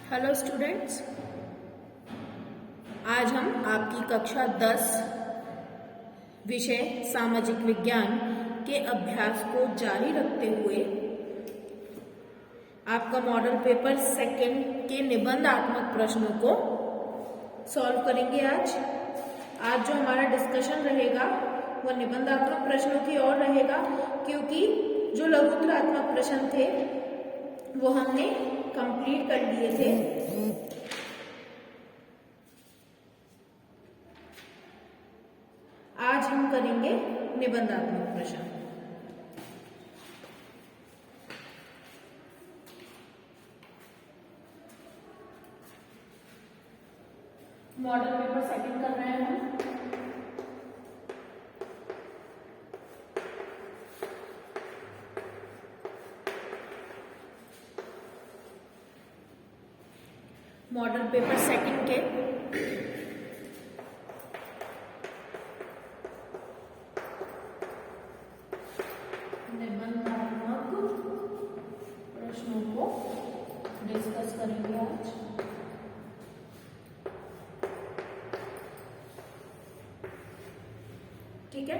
Hello students, आज हम आपकी कक्षा 10 विषय सामाजिक विज्ञान के अभ्यास को जारी रखते हुए आपका मॉडल पेपर सेकंड के निबंधात्मक प्रश्नों को सॉल्व करेंगे। आज जो हमारा डिस्कशन रहेगा वह निबंधात्मक प्रश्नों की ओर रहेगा, क्योंकि जो लघुत्तरात्मक प्रश्न थे वो हमने कंप्लीट कर लिए थे। आज हम करेंगे निबंधात्मक प्रश्न। मॉडल पेपर सेकंड कर रहे हैं हम। मॉडल पेपर सेकंड के निबंधात्मक प्रश्नों को डिस्कस करेंगे आज। ठीक है,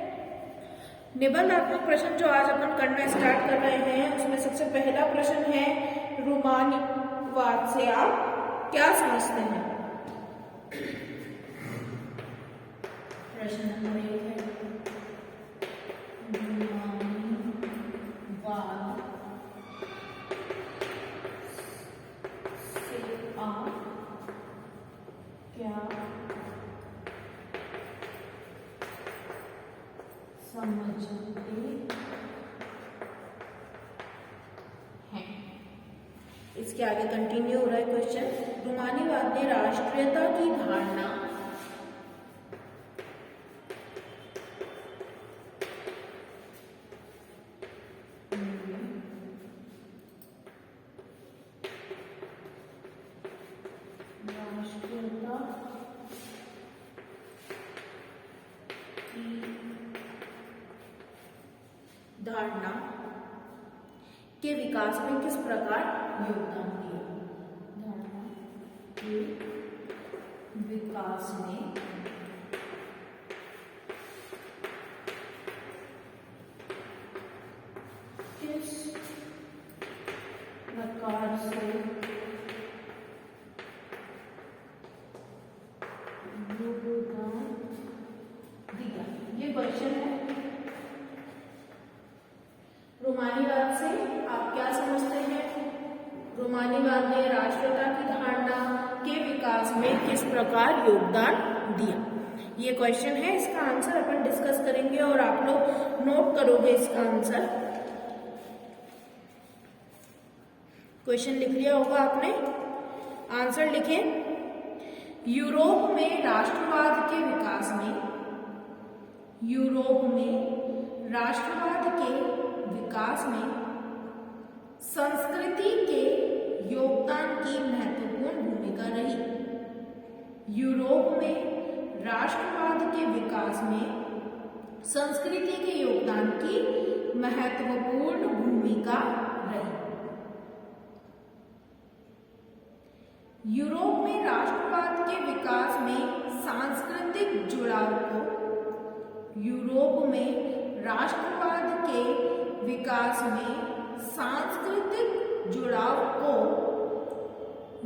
निबंधात्मक प्रश्न जो आज अपन करना स्टार्ट कर रहे हैं उसमें सबसे पहला प्रश्न है, रूमानीवाद से आप क्या समझते हैं? प्रश्न नंबर 1 है, रूमानीवाद से आप क्या समझते हैं? इसके आगे कंटिन्यू हो रहा है क्वेश्चन। रूमानीवाद ने राष्ट्रीयता की धारणा के विकास में किस प्रकार योगदान दिया? धारणा के विकास में किस प्रकार से योगदान दिया? ये क्वेश्चन है। रूमानीवाद से आप क्या समझते हैं? रूमानीवाद ने राष्ट्रीयता की धारणा के विकास में किस प्रकार योगदान दिया? ये क्वेश्चन है। इसका आंसर अपन डिस्कस करेंगे और आप लोग नोट करोगे इसका आंसर। क्वेश्चन लिख लिया होगा आपने, आंसर लिखें। यूरोप में राष्ट्रवाद के विकास में, यूरोप में राष्ट्रवाद के विकास में संस्कृति के योगदान की महत्वपूर्ण भूमिका रही। यूरोप में राष्ट्रवाद के विकास में संस्कृति के योगदान की महत्वपूर्ण भूमिका रही। यूरोप में राष्ट्रवाद के विकास में सांस्कृतिक जुड़ाव को, यूरोप में राष्ट्रवाद के विकास में सांस्कृतिक जुड़ाव को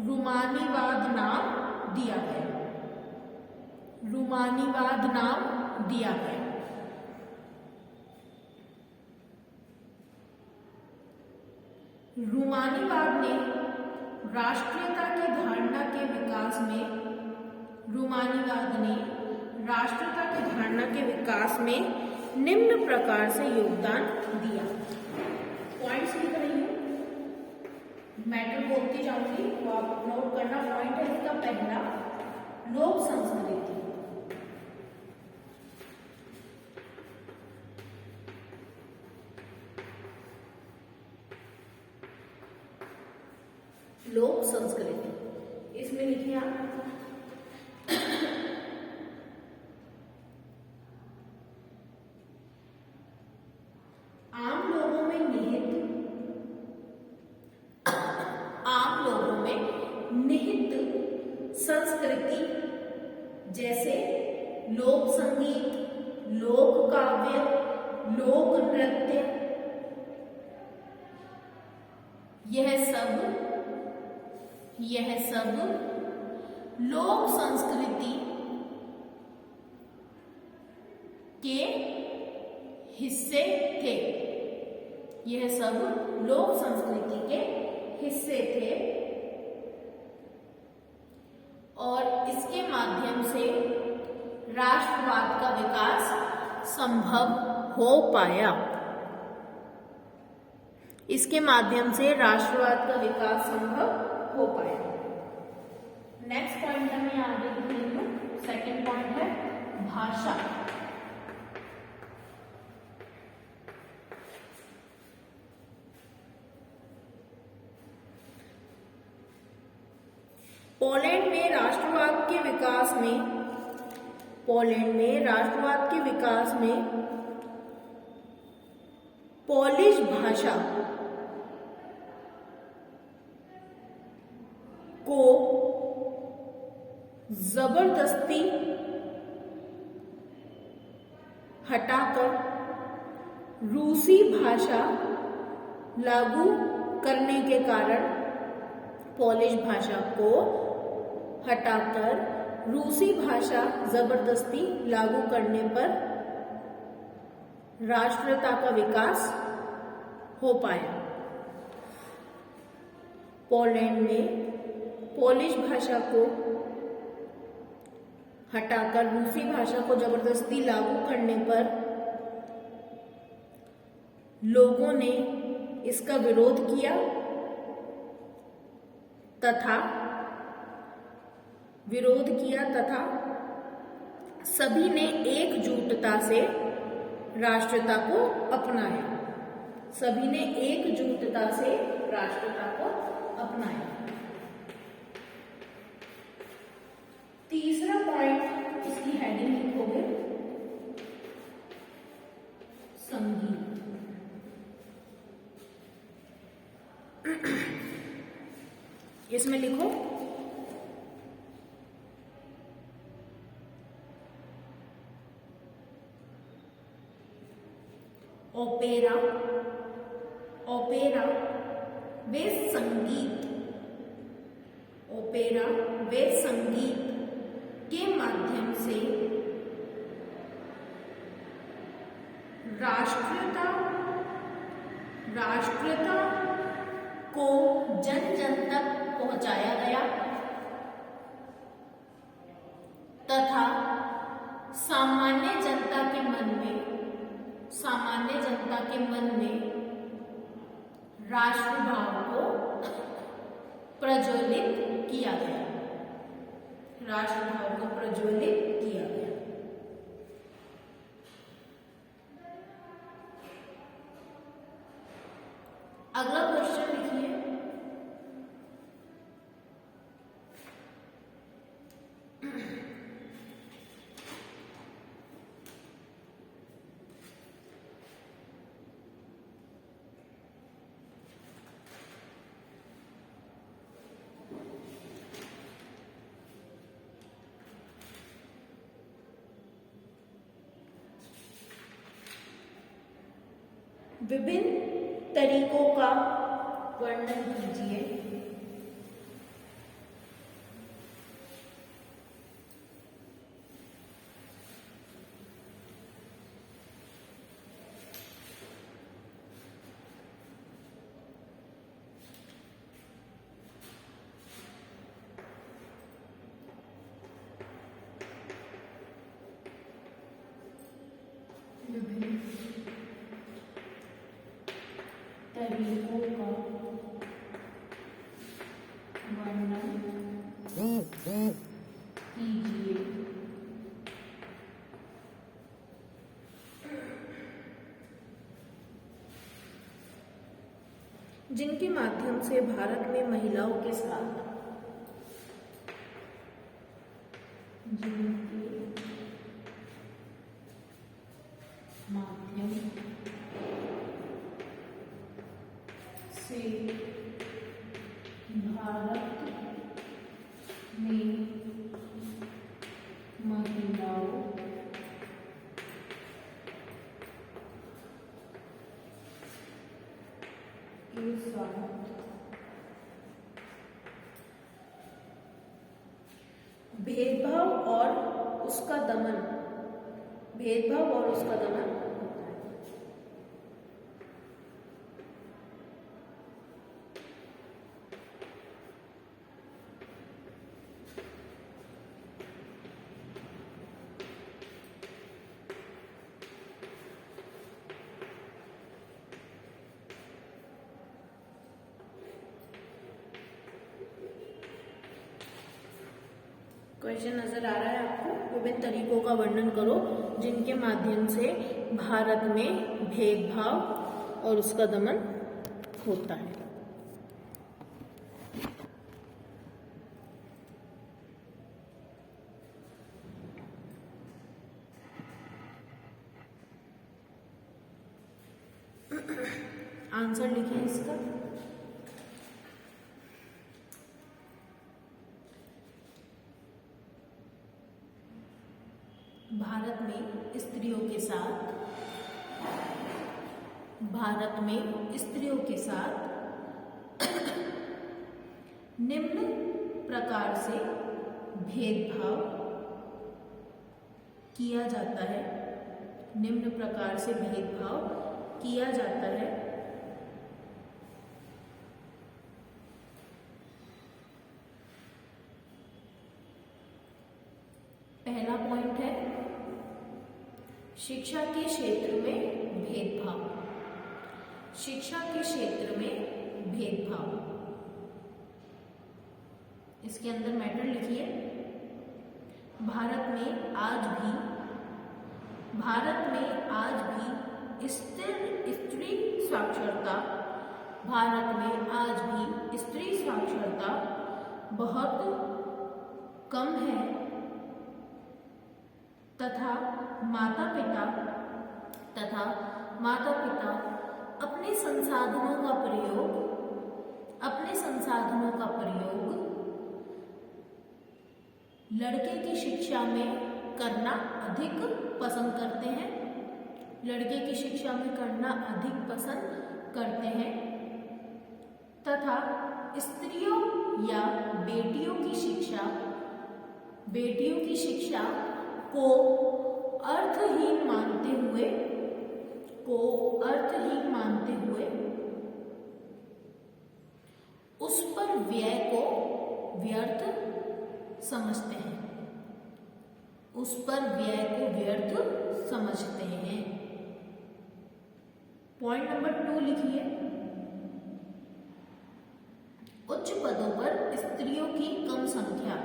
रूमानीवाद नाम दिया गया। रूमानीवाद नाम दिया गया। रूमानीवाद ने राष्ट्रीयता की धारणा के विकास में, रूमानीवाद ने राष्ट्रीयता की धारणा के विकास में निम्न प्रकार से योगदान दिया। पॉइंट्स लिख रही हूं, मैटर बोलती जाऊंगी तो आप नोट करना। पॉइंट है इसका पहला, लोक संस्कृति। लोक संस्कृति, इसमें लिखिए आप आम लोगों में निहित लोक संगीत, लोक काव्य, लोक नृत्य, यह सब लोक संस्कृति के हिस्से थे। यह सब लोक संस्कृति के हिस्से थे और इसके माध्यम से राष्ट्रवाद का विकास संभव हो पाया। इसके माध्यम से राष्ट्रवाद का विकास संभव हो पाया। नेक्स्ट पॉइंट में आगे देखेंगे। सेकंड पॉइंट है भाषा। पोलैंड में राष्ट्रवाद के विकास में पोलिश भाषा को जबरदस्ती हटाकर रूसी भाषा लागू करने के कारण पोलिश भाषा को हटाकर रूसी भाषा जबरदस्ती लागू करने पर राष्ट्रीयता का विकास हो पाया। पोलैंड में पोलिश भाषा को हटाकर रूसी भाषा को जबरदस्ती लागू करने पर लोगों ने इसका विरोध किया तथा सभी ने एकजुटता से राष्ट्रीयता को अपनाया। तीसरा पॉइंट, इसकी हेडिंग लिखोगे संगीत। इसमें लिखो ओपेरा वे संगीत के माध्यम से राष्ट्रीयता को जन जन तक पहुंचाया गया तथा सामान्य जनता के मन में राष्ट्रभाव को प्रज्वलित किया गया। अगला क्वेश्चन लिखिए। विभिन्न तरीकों का वर्णन कीजिए। विभिन्न तरीकों का वर्णन कीजिए। जिनके माध्यम से भारत में महिलाओं के साथ माध्यम से भारत में महिलाओं के साथ भेदभाव और उसका दमन, भेदभाव और उसका दमन होता है। क्वेश्चन नजर आ रहा है आपको? विभिन्न तरीकों का वर्णन करो जिनके माध्यम से भारत में भेदभाव और उसका दमन होता है। आंसर लिखिए इसका। भारत में स्त्रियों के साथ, भारत में स्त्रियों के साथ निम्न प्रकार से भेदभाव किया जाता है, निम्न प्रकार से भेदभाव किया जाता है। पहला पॉइंट है शिक्षा के क्षेत्र में भेदभाव, शिक्षा के क्षेत्र में भेदभाव। इसके अंदर मैटर लिखिए। भारत में आज भी स्त्री साक्षरता, भारत में आज भी स्त्री साक्षरता बहुत कम है तथा माता पिता अपने संसाधनों का प्रयोग लड़के की शिक्षा में करना अधिक पसंद करते हैं, लड़के की शिक्षा में करना अधिक पसंद करते हैं तथा स्त्रियों या बेटियों की शिक्षा को अर्थहीन मानते हुए उस पर व्यय को व्यर्थ समझते हैं, उस पर व्यय को व्यर्थ समझते हैं। पॉइंट नंबर 2 लिखिए। उच्च पदों पर स्त्रियों की कम संख्या,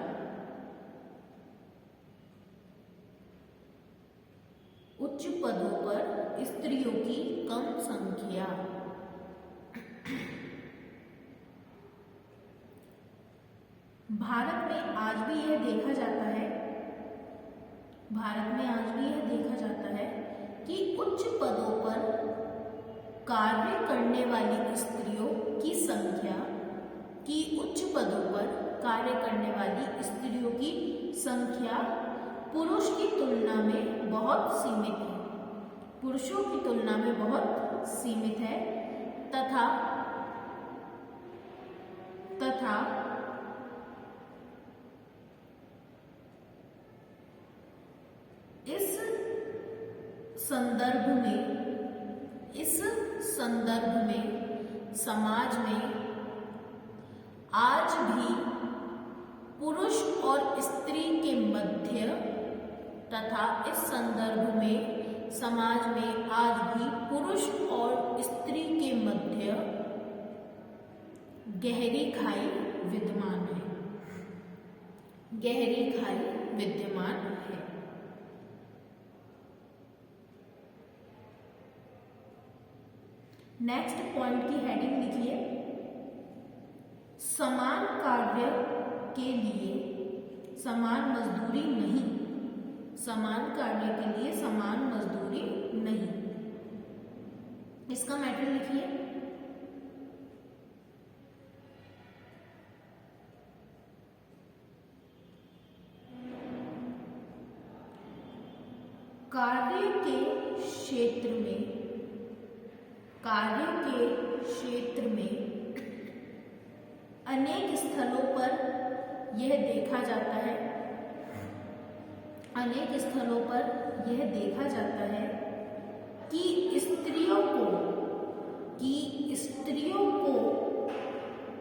उच्च पदों पर स्त्रियों की कम संख्या। भारत में आज भी यह देखा जाता है कि उच्च पदों पर कार्य करने वाली स्त्रियों की संख्या पुरुषों की तुलना में बहुत सीमित है तथा इस संदर्भ में समाज में आज भी पुरुष और स्त्री के मध्य गहरी खाई विद्यमान है। नेक्स्ट पॉइंट की हेडिंग लिखिए। समान कार्य के लिए समान मजदूरी नहीं। इसका मैटर लिखिए। कार्य के क्षेत्र कार्य के क्षेत्र में अनेक स्थलों पर यह देखा जाता है, अनेक स्थलों पर यह देखा जाता है कि स्त्रियों को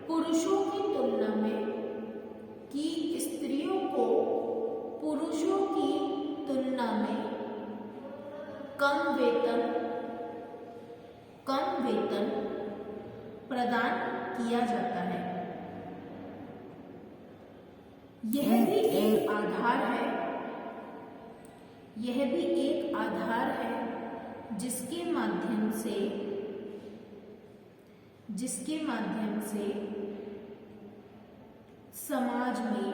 पुरुषों की तुलना में, कि स्त्रियों को पुरुषों की तुलना में कम वेतन प्रदान किया जाता है। यह भी एक आधार है जिसके माध्यम से समाज में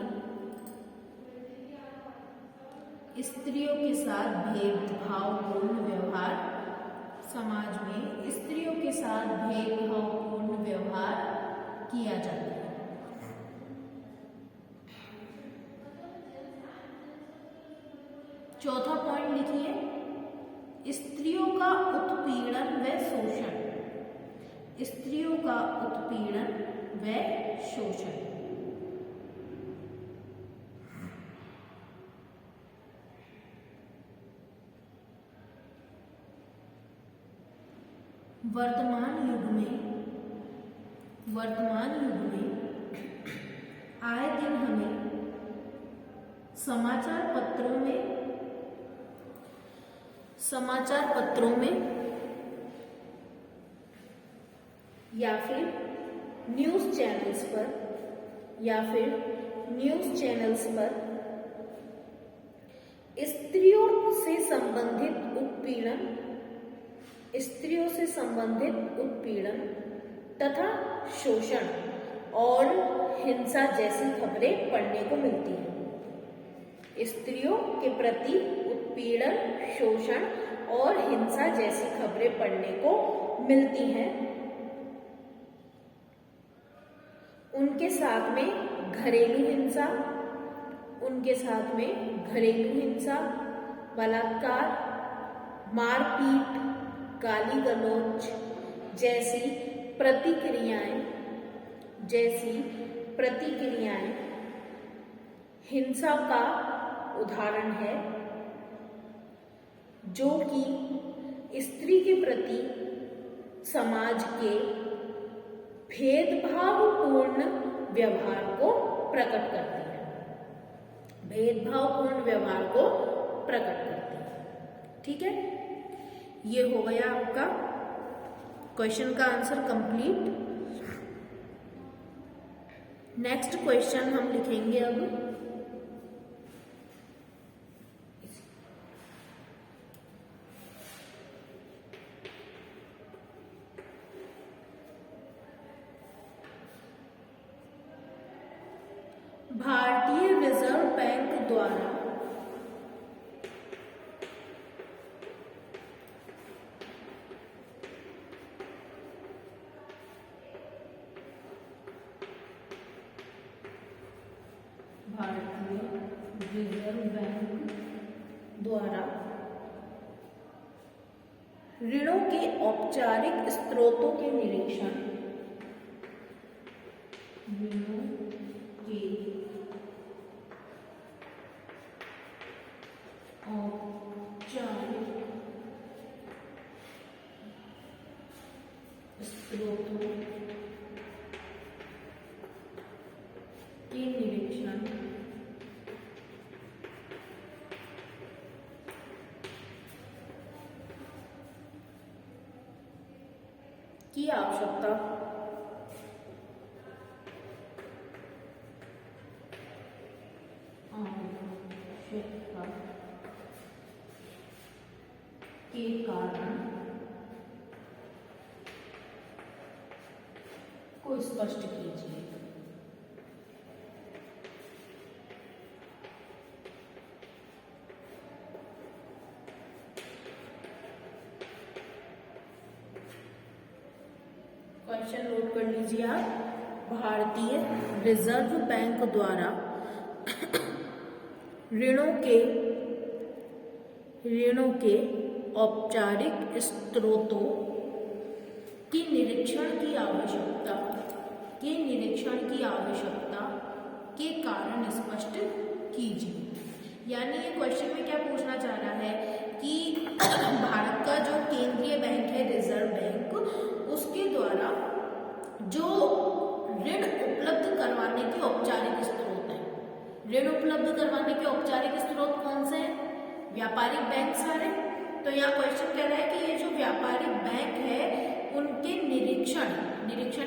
स्त्रियों के साथ भेदभावपूर्ण व्यवहार किया जाता है। चौथा पॉइंट लिखिए, स्त्रियों का उत्पीड़न व शोषण। स्त्रियों का उत्पीड़न व शोषण। वर्तमान युग में आए दिन हमें समाचार पत्रों में या फिर न्यूज़ चैनल्स पर स्त्रियों से संबंधित उत्पीड़न तथा शोषण और हिंसा जैसी खबरें पढ़ने को मिलती हैं। स्त्रियों के प्रति उत्पीड़न, शोषण और हिंसा जैसी खबरें पढ़ने को मिलती हैं। उनके साथ में घरेलू हिंसा, बलात्कार, मारपीट, गाली गलौज जैसी प्रतिक्रियाएं हिंसा का उदाहरण है, जो कि स्त्री के प्रति समाज के भेदभावपूर्ण व्यवहार को प्रकट करती है। ठीक है, ये हो गया आपका क्वेश्चन का आंसर कंप्लीट। नेक्स्ट क्वेश्चन हम लिखेंगे अब। भारतीय रिजर्व बैंक द्वारा ऋणों के औपचारिक स्रोतों के निरीक्षण, की आवश्यकता के कारण को स्पष्ट कीजिए। क्वेश्चन नोट कर लीजिए आप। भारतीय रिजर्व बैंक द्वारा ऋणों के औपचारिक स्रोतों कि निरीक्षण की आवश्यकता के कारण स्पष्ट कीजिए। यानी ये क्वेश्चन में क्या पूछना चाह रहा है कि भारत का जो केंद्रीय बैंक है, रिजर्व बैंक, उसके द्वारा जो ऋण उपलब्ध करवाने के औपचारिक स्रोत हैं, ऋण उपलब्ध करवाने के औपचारिक स्रोत कौन से हैं? व्यापारिक बैंक सारे। तो यहाँ क्वेश्चन कह रहा है कि ये जो व्यापारिक बैंक है उनके निरीक्षण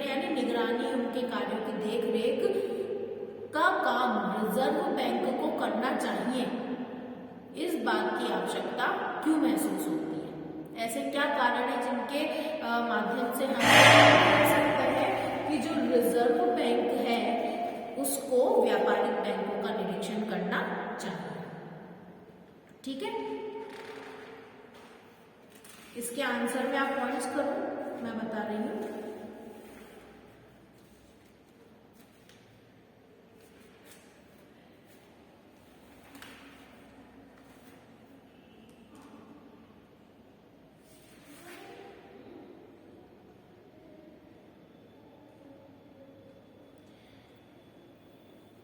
यानी निगरानी, उनके कार्यों की देख रेख का काम रिजर्व बैंक को करना चाहिए, इस बात की आवश्यकता क्यों महसूस होती है? ऐसे क्या कारण है जिनके माध्यम से हम कह सकते हैं कि जो रिजर्व बैंक है उसको व्यापारिक बैंकों का निरीक्षण करना चाहिए। ठीक है, इसके आंसर में आप पॉइंट्स करो, मैं बता रही हूँ।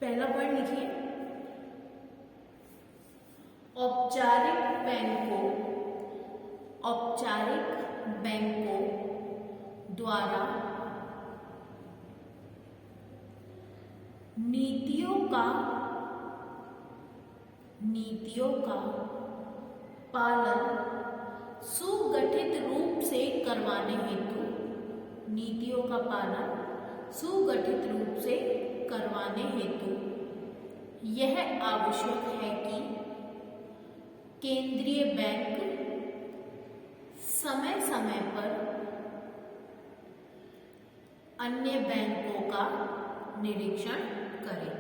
पहला पॉइंट लिखिए, औपचारिक बैंकों द्वारा नीतियों का पालन सुगठित रूप से करवाने हेतु यह आवश्यक है कि केंद्रीय बैंक समय समय पर अन्य बैंकों का निरीक्षण करे।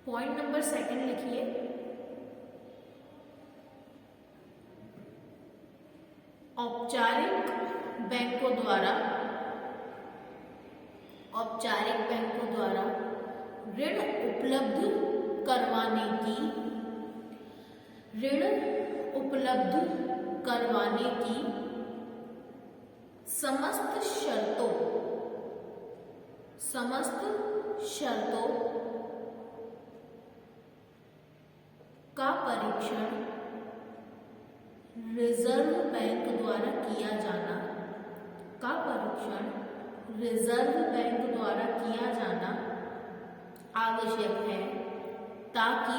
पॉइंट नंबर सेकंड लिखिए, औपचारिक बैंकों द्वारा ऋण उपलब्ध करवाने की समस्त शर्तों का परीक्षण रिजर्व बैंक द्वारा किया जाना आवश्यक है, ताकि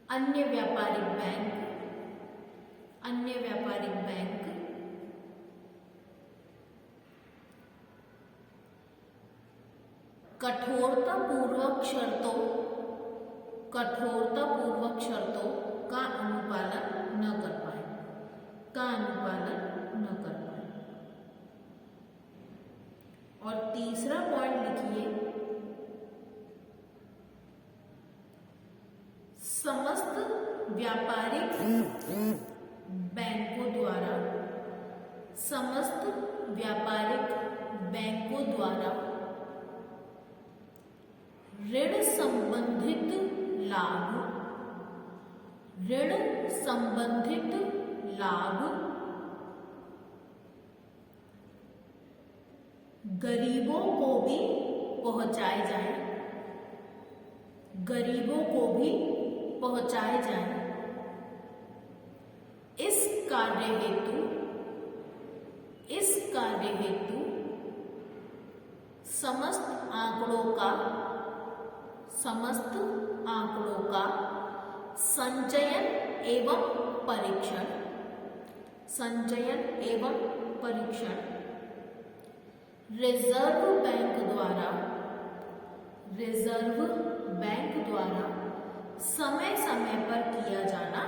अन्य व्यापारिक बैंक कठोरतापूर्वक शर्तों का अनुपालन न कर पाए। और तीसरा पॉइंट लिखिए, समस्त व्यापारिक बैंकों द्वारा ऋण संबंधित लाभ गरीबों को भी पहुंचाए जाएं। इस कार्य हेतु समस्त आंकड़ों का संचयन एवं परीक्षण रिजर्व बैंक द्वारा समय समय पर किया जाना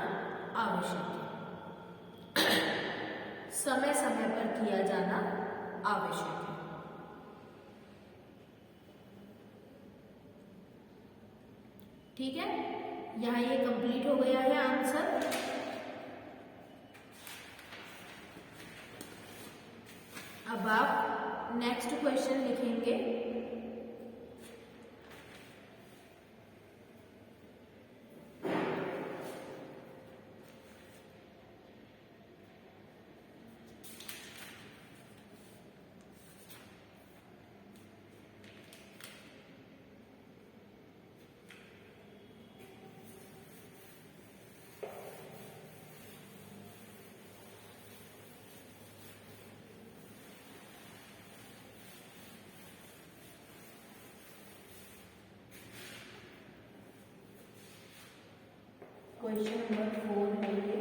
आवश्यक है। ठीक है, यहाँ ये कंप्लीट हो गया है आंसर। अब आप नेक्स्ट क्वेश्चन लिखेंगे। क्वेश्चन नंबर 4 है ये।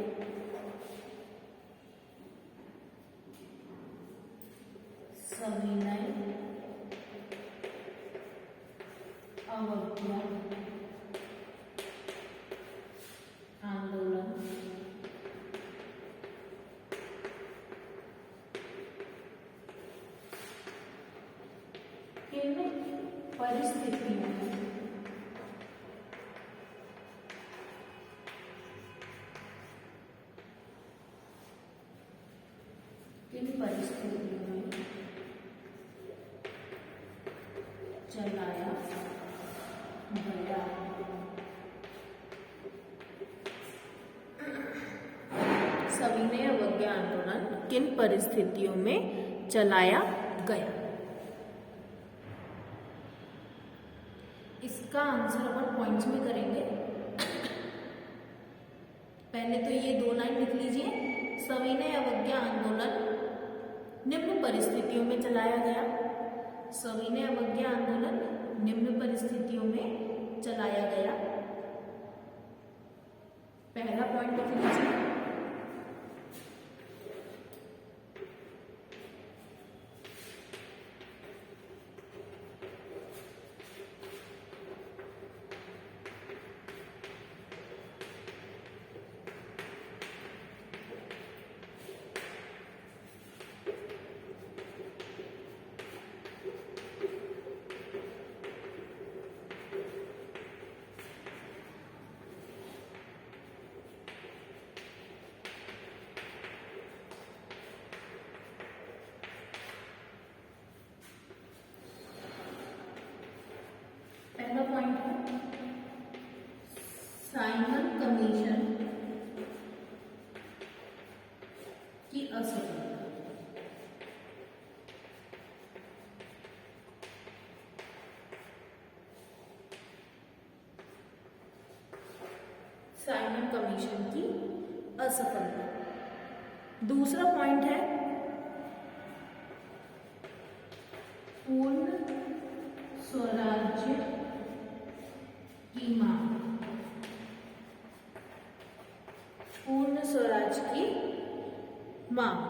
सविनय अवज्ञा आंदोलन किन परिस्थितियों में चलाया गया। सविनय अवज्ञा आंदोलन किन परिस्थितियों में चलाया गया? इसका आंसर अपन पॉइंट्स में करेंगे। पहले तो ये 2 लाइन लिख लीजिए। सविनय अवज्ञा आंदोलन निम्न परिस्थितियों में चलाया गया। सविनय अवज्ञा आंदोलन निम्न परिस्थितियों में चलाया गया। पहला पॉइंट लिख लीजिए। पहला पॉइंट है साइमन कमीशन की असफलता। साइमन कमीशन की असफलता। दूसरा पॉइंट है पूर्ण स्वराज्य की मांग। पूर्ण स्वराज की मांग।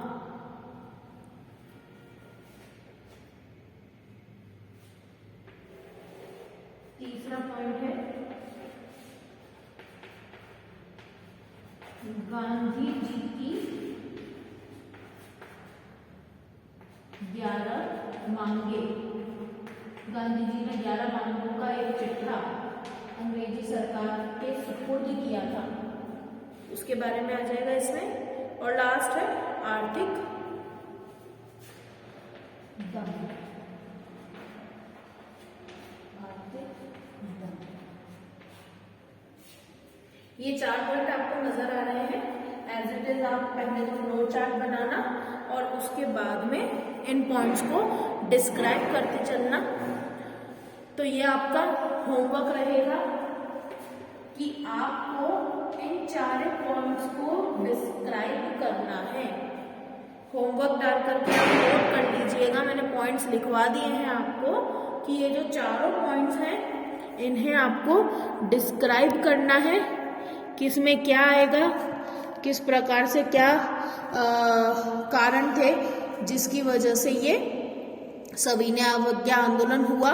तीसरा पॉइंट है गांधी जी की 11 मांगे। गांधी जी ने 11 मांगों का एक चिट्ठा अंग्रेजी सरकार के सुपुर्द किया था, उसके बारे में आ जाएगा इसमें। और लास्ट है आर्थिक दंग। आर्थिक दंग। ये 4 पॉइंट आपको नजर आ रहे हैं। एज इट इज आप पहले तो फ्लो चार्ट बनाना और उसके बाद में इन पॉइंट्स को डिस्क्राइब करते चलना। तो ये आपका होमवर्क रहेगा कि आपको इन 4 पॉइंट्स को डिस्क्राइब करना है। होमवर्क डाल करके आप नोट कर लीजिएगा। मैंने पॉइंट्स लिखवा दिए हैं आपको कि ये जो 4 पॉइंट्स हैं इन्हें आपको डिस्क्राइब करना है। किसमें क्या आएगा, किस प्रकार से क्या कारण थे जिसकी वजह से ये सविनय अवज्ञा आंदोलन हुआ।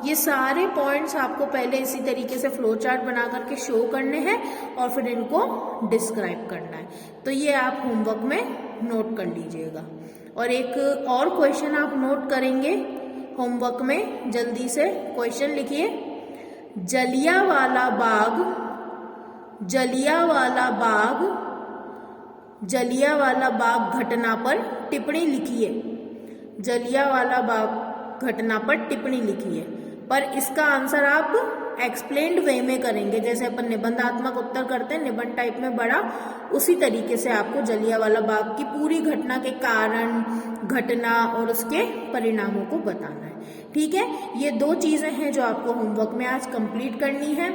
ये सारे पॉइंट्स आपको पहले इसी तरीके से फ्लो चार्ट बना करके शो करने हैं और फिर इनको डिस्क्राइब करना है। तो ये आप होमवर्क में नोट कर लीजिएगा। और एक और क्वेश्चन आप नोट करेंगे होमवर्क में। जल्दी से क्वेश्चन लिखिए। जलियांवाला बाग घटना पर टिप्पणी लिखिए। जलियांवाला बाग घटना पर टिप्पणी लिखिए। पर इसका आंसर आप एक्सप्लेन्ड वे में करेंगे, जैसे अपन निबंधात्मक उत्तर करते हैं निबंध टाइप में बड़ा, उसी तरीके से आपको जलियांवाला बाग की पूरी घटना के कारण, घटना और उसके परिणामों को बताना है। ठीक है, ये 2 चीजें हैं जो आपको होमवर्क में आज कंप्लीट करनी है।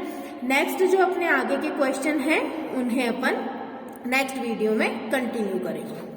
नेक्स्ट जो अपने आगे के क्वेश्चन हैं उन्हें अपन नेक्स्ट वीडियो में कंटिन्यू करेंगे।